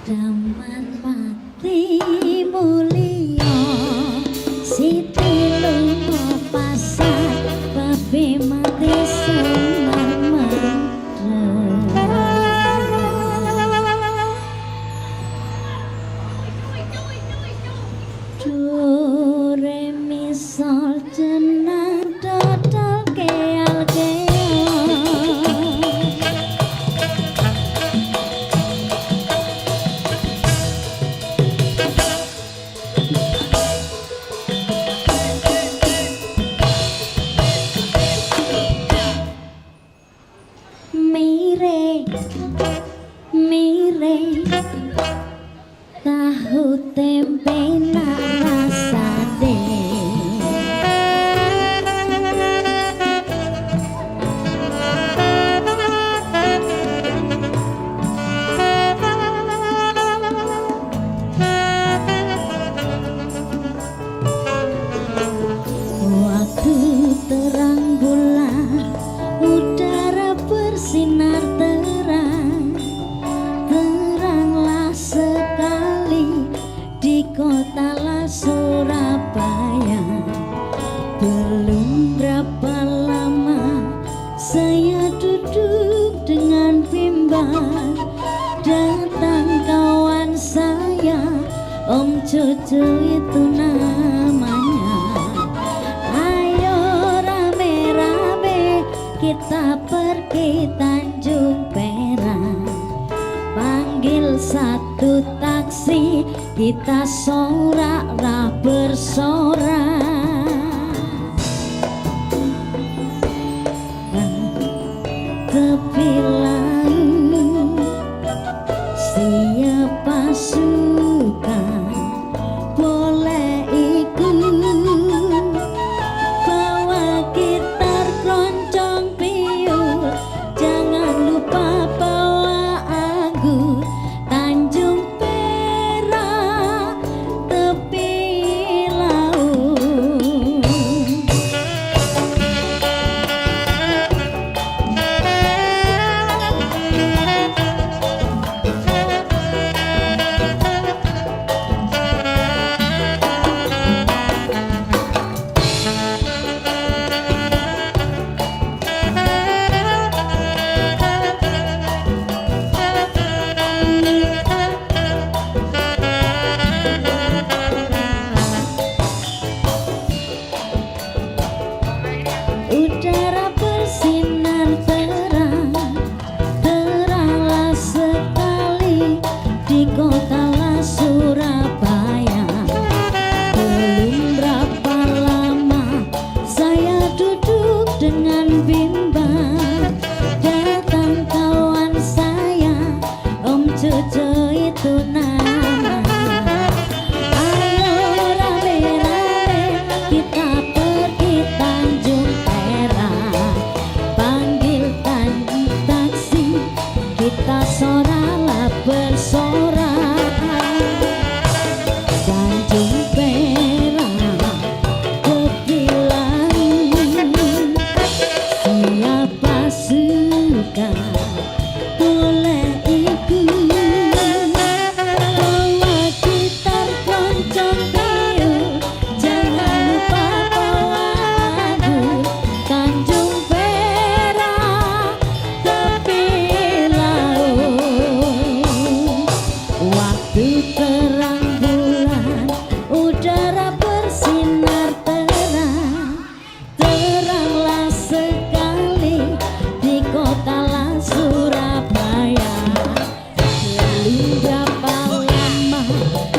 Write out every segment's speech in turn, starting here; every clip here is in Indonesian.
Daman pati mulia Siti lunga pasar babe mati senang do re mi sol jenang dodol keal mire tahu tempe nak rasane waktu terang bulan udara bersinar kota Surabaya. Belum berapa lama saya duduk dengan bimbang, datang kawan saya, Om Cucu itu namanya. Ayo rame-rame kita pergi Tanjung Perak, panggil satu taksi, kita sorak-rak bersorak. Tepi laut siapa suka boleh ikut, bawa gitar keroncong piul, jangan lupa bawa anggur. Tanjung Perak tepi laut. Udara bersinar terang, teranglah sekali di kota Surabaya. Belum berapa lama saya duduk dengan bimbang, datang kawan saya, Om Cucu itu namanya. Ayo rame-rame kita pergi Tanjung Perak, panggil taksi, kita sorak bersorak. Tanjung Perak tepi laut, siapa suka boleh ikut, bawa gitar keroncong piul, jangan lupa bawa anggur. Tanjung Perak tepi laut. Waktu terang bulan udara bersinar terang, teranglah sekali di kota Surabaya. Belum berapa lama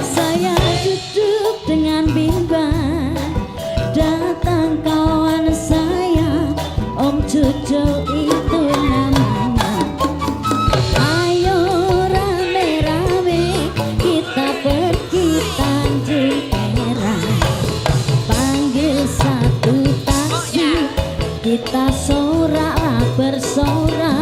saya duduk dengan bimbang, datang kawan saya, Om Cucu itu namanya. Ayo rame-rame kita pergi Tanjung Perak, panggil satu taksi, kita sorak bersorak.